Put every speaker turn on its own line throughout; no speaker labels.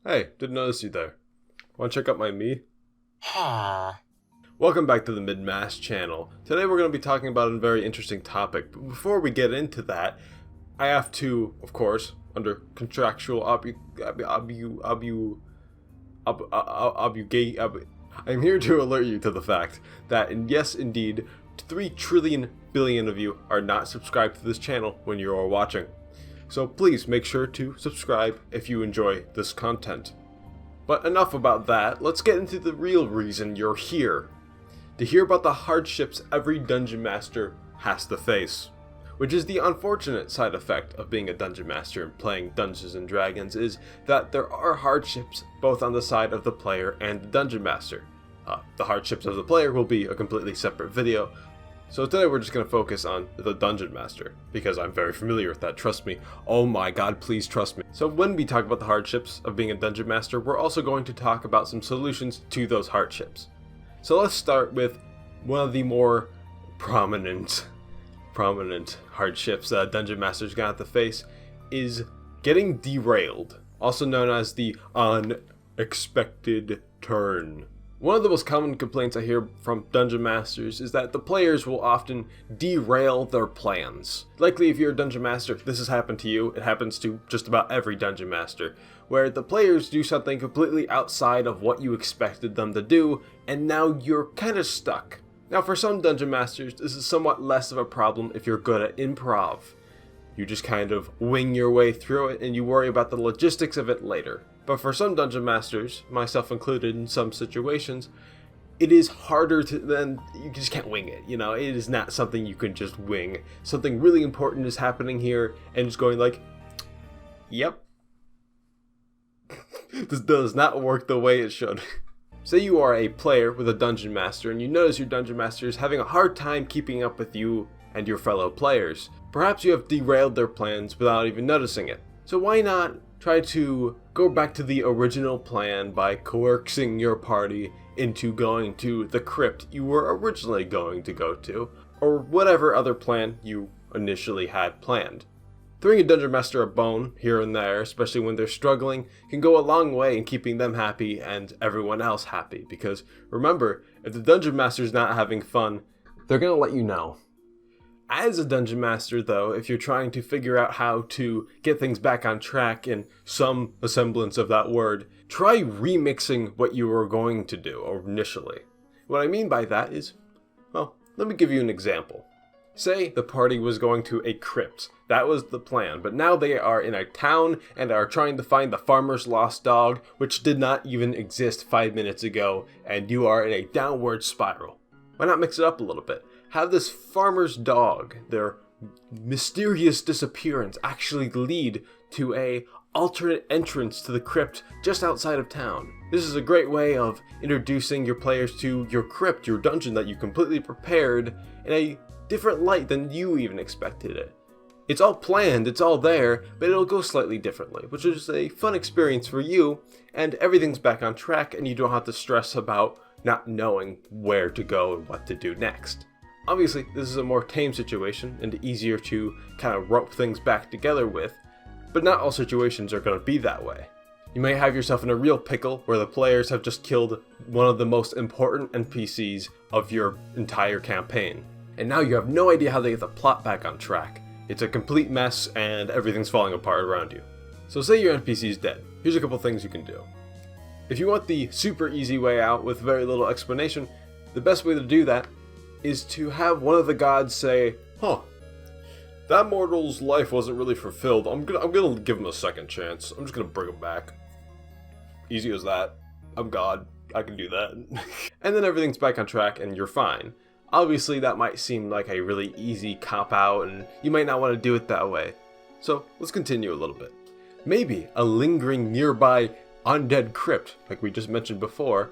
Hey, didn't notice you there. Want to check out my me?
Huh.
Welcome back to the Mid-Mass channel. Today we're going to be talking about a very interesting topic, but before we get into that, I have to, of course, under contractual I'm here to alert you to the fact that, and yes indeed, 3 trillion billion of you are not subscribed to this channel when you are watching. So please make sure to subscribe if you enjoy this content. But enough about that, let's get into the real reason you're here. To hear about the hardships every dungeon master has to face. Which is the unfortunate side effect of being a dungeon master and playing Dungeons and Dragons, is that there are hardships both on the side of the player and the dungeon master. The hardships of the player will be a completely separate video, so today we're just going to focus on the dungeon master, because I'm very familiar with that, trust me. Oh my god, please trust me. So when we talk about the hardships of being a dungeon master, we're also going to talk about some solutions to those hardships. So let's start with one of the more prominent hardships that dungeon masters got to face is getting derailed, also known as the unexpected turn. One of the most common complaints I hear from dungeon masters is that the players will often derail their plans. Likely if you're a dungeon master, this has happened to you. It happens to just about every dungeon master, where the players do something completely outside of what you expected them to do, and now you're kind of stuck. Now for some dungeon masters, this is somewhat less of a problem if you're good at improv. You just kind of wing your way through it and you worry about the logistics of it later. But for some dungeon masters, myself included in some situations, it is harder to then, you just can't wing it, it is not something you can just wing. Something really important is happening here and just going like, yep. This does not work the way it should. Say you are a player with a dungeon master and you notice your dungeon master is having a hard time keeping up with you and your fellow players. Perhaps you have derailed their plans without even noticing it. So why not try to go back to the original plan by coercing your party into going to the crypt you were originally going to go to, or whatever other plan you initially had planned. Throwing a dungeon master a bone here and there, especially when they're struggling, can go a long way in keeping them happy and everyone else happy, because remember, if the dungeon master's not having fun, they're gonna let you know. As a dungeon master, though, if you're trying to figure out how to get things back on track in some semblance of that word, try remixing what you were going to do initially. What I mean by that is, well, let me give you an example. Say the party was going to a crypt. That was the plan, but now they are in a town and are trying to find the farmer's lost dog, which did not even exist 5 minutes ago, and you are in a downward spiral. Why not mix it up a little bit? Have this farmer's dog, their mysterious disappearance, actually lead to a alternate entrance to the crypt just outside of town. This is a great way of introducing your players to your crypt, your dungeon that you completely prepared in a different light than you even expected it. It's all planned, it's all there, but it'll go slightly differently, which is a fun experience for you, and everything's back on track and you don't have to stress about not knowing where to go and what to do next. Obviously, this is a more tame situation and easier to kind of rope things back together with, but not all situations are going to be that way. You may have yourself in a real pickle where the players have just killed one of the most important NPCs of your entire campaign, and now you have no idea how to get the plot back on track. It's a complete mess and everything's falling apart around you. So say your NPC is dead. Here's a couple things you can do. If you want the super easy way out with very little explanation, the best way to do that is to have one of the gods say, that mortal's life wasn't really fulfilled. I'm gonna give him a second chance. I'm just gonna bring him back. Easy as that. I'm God. I can do that. And then everything's back on track and you're fine. Obviously that might seem like a really easy cop-out and you might not want to do it that way. So let's continue a little bit. Maybe a lingering nearby undead crypt, like we just mentioned before,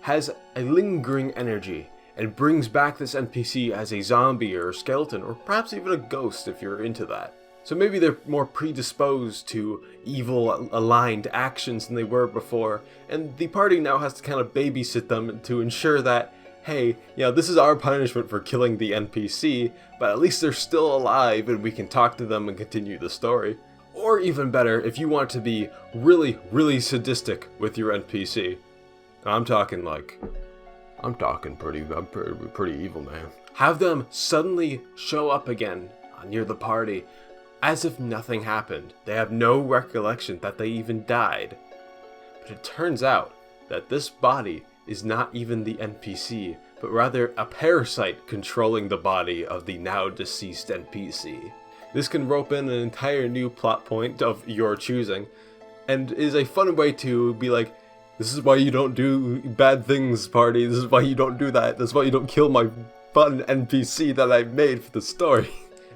has a lingering energy and brings back this NPC as a zombie or a skeleton, or perhaps even a ghost if you're into that. So maybe they're more predisposed to evil aligned actions than they were before, and the party now has to kind of babysit them to ensure that, hey, this is our punishment for killing the NPC, but at least they're still alive and we can talk to them and continue the story. Or even better, if you want to be really, really sadistic with your NPC. I'm talking pretty evil, man. Have them suddenly show up again near the party as if nothing happened. They have no recollection that they even died. But it turns out that this body is not even the NPC, but rather a parasite controlling the body of the now deceased NPC. This can rope in an entire new plot point of your choosing, and is a fun way to be like, this is why you don't do bad things, party. This is why you don't do that. This is why you don't kill my fun NPC that I made for the story.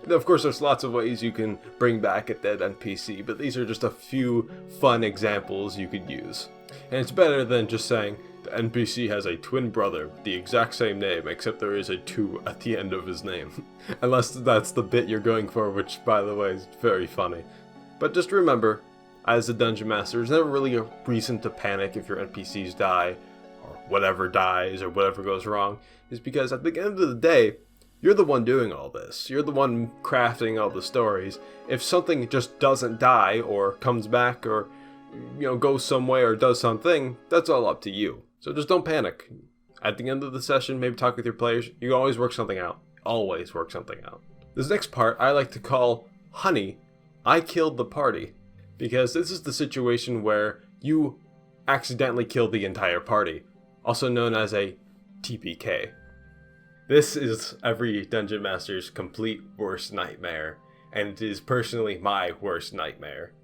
And of course, there's lots of ways you can bring back a dead NPC, but these are just a few fun examples you could use. And it's better than just saying, the NPC has a twin brother with the exact same name, except there is a 2 at the end of his name. Unless that's the bit you're going for, which, by the way, is very funny. But just remember, as a Dungeon Master, there's never really a reason to panic if your NPCs die, or whatever dies, or whatever goes wrong, is because at the end of the day, you're the one doing all this. You're the one crafting all the stories. If something just doesn't die, or comes back, or goes some way, or does something, that's all up to you. So just don't panic. At the end of the session, maybe talk with your players. You can always work something out. Always work something out. This next part I like to call, Honey, I Killed the Party. Because this is the situation where you accidentally kill the entire party, also known as a TPK. This is every Dungeon Master's complete worst nightmare, and it is personally my worst nightmare.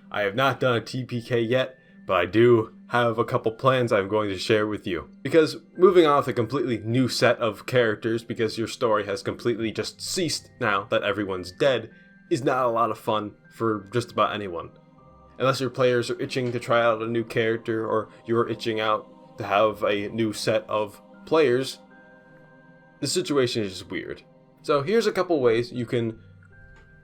I have not done a TPK yet, but I do have a couple plans I'm going to share with you. Because moving on with a completely new set of characters, because your story has completely just ceased now that everyone's dead, is not a lot of fun for just about anyone. Unless your players are itching to try out a new character, or you're itching out to have a new set of players, the situation is just weird. So here's a couple ways you can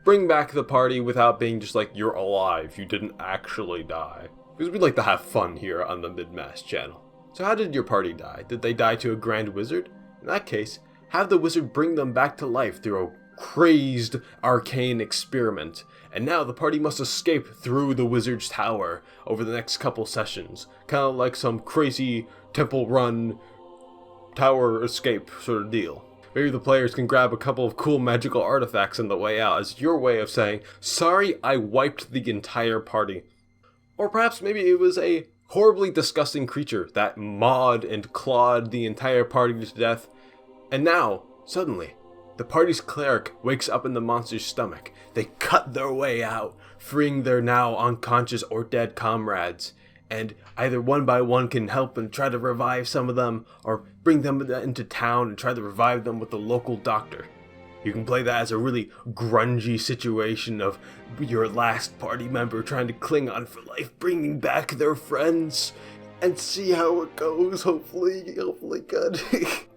bring back the party without being just like, you're alive, you didn't actually die. Because we like to have fun here on the Mid-Mass channel. So how did your party die? Did they die to a grand wizard? In that case, have the wizard bring them back to life through a crazed arcane experiment, and now the party must escape through the wizard's tower over the next couple sessions, kind of like some crazy temple run tower escape sort of deal. Maybe the players can grab a couple of cool magical artifacts on the way out as your way of saying, sorry, I wiped the entire party. Or perhaps maybe it was a horribly disgusting creature that mauled and clawed the entire party to death, and now, suddenly, the party's cleric wakes up in the monster's stomach. They cut their way out, freeing their now unconscious or dead comrades, and either one by one can help and try to revive some of them, or bring them into town and try to revive them with the local doctor. You can play that as a really grungy situation of your last party member trying to cling on for life, bringing back their friends, and see how it goes, hopefully good.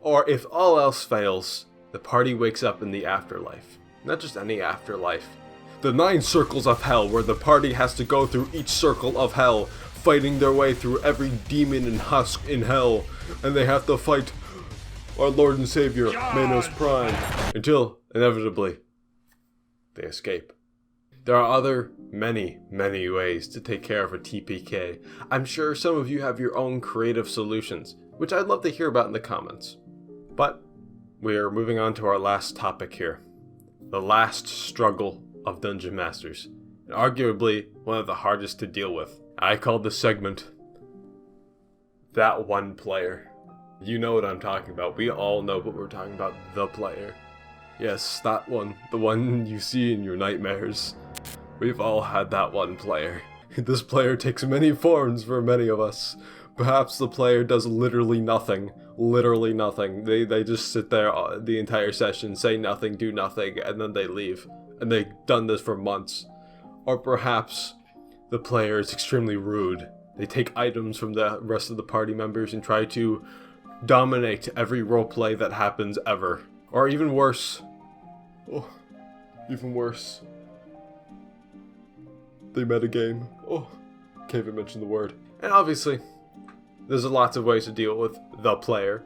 Or if all else fails, the party wakes up in the afterlife. Not just any afterlife. The 9 circles of hell, where the party has to go through each circle of hell, fighting their way through every demon and husk in hell, and they have to fight our Lord and Savior, Manos Prime, until, inevitably, they escape. There are other many ways to take care of a TPK. I'm sure some of you have your own creative solutions, which I'd love to hear about in the comments. But we are moving on to our last topic here. The last struggle of Dungeon Masters, and arguably one of the hardest to deal with. I called this segment, That One Player. You know what I'm talking about. We all know what we're talking about. The player. Yes, that one. The one you see in your nightmares. We've all had that one player. This player takes many forms for many of us. Perhaps the player does literally nothing. Literally nothing. They just sit there the entire session, say nothing, do nothing, and then they leave. And they've done this for months. Or perhaps the player is extremely rude. They take items from the rest of the party members and try to dominate every roleplay that happens ever. Or even worse. Oh, even worse. They metagame. Oh, can't even mention the word. And obviously, there's lots of ways to deal with the player.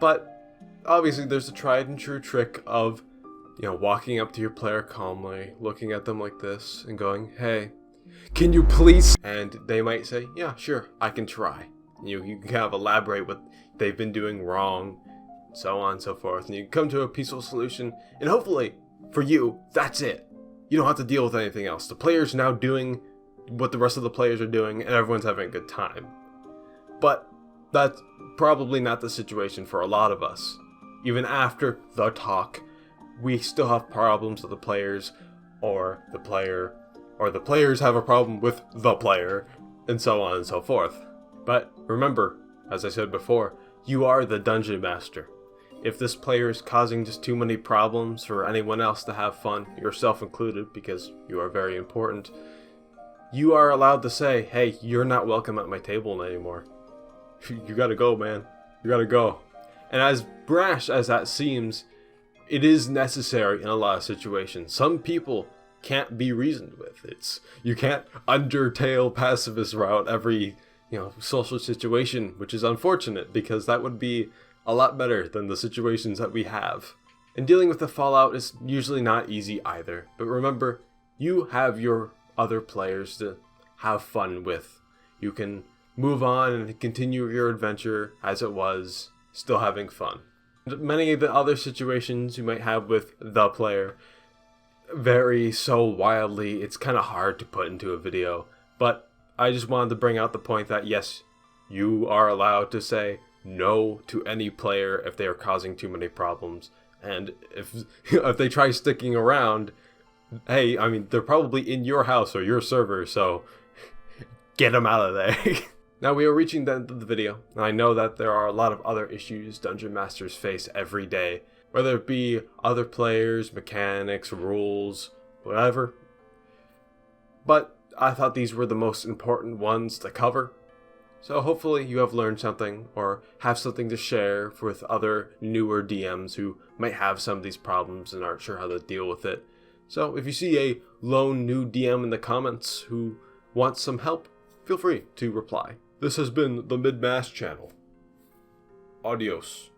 But obviously there's a tried and true trick of walking up to your player calmly, looking at them like this and going, hey, can you please? And they might say, yeah, sure, I can try. You can kind of elaborate what they've been doing wrong, so on and so forth. And you come to a peaceful solution. And hopefully, for you, that's it. You don't have to deal with anything else. The player's now doing what the rest of the players are doing, and everyone's having a good time. But that's probably not the situation for a lot of us. Even after the talk, we still have problems with the players, or the players have a problem with the player, and so on and so forth. But remember, as I said before, you are the dungeon master. If this player is causing just too many problems for anyone else to have fun, yourself included, because you are very important, you are allowed to say, hey, you're not welcome at my table anymore. You gotta go, man. You gotta go. And as brash as that seems, it is necessary in a lot of situations. Some people can't be reasoned with. You can't undertale pacifist route every social situation, which is unfortunate because that would be a lot better than the situations that we have. And dealing with the fallout is usually not easy either. But remember, you have your other players to have fun with. You can move on and continue your adventure as it was, still having fun. Many of the other situations you might have with the player vary so wildly, it's kind of hard to put into a video. But I just wanted to bring out the point that yes, you are allowed to say no to any player if they are causing too many problems. And if they try sticking around, hey, I mean, they're probably in your house or your server, so get them out of there. Now we are reaching the end of the video, and I know that there are a lot of other issues Dungeon Masters face every day, whether it be other players, mechanics, rules, whatever. But I thought these were the most important ones to cover. So hopefully you have learned something or have something to share with other newer DMs who might have some of these problems and aren't sure how to deal with it. So if you see a lone new DM in the comments who wants some help, feel free to reply. This has been the Mid-Mass channel. Adios.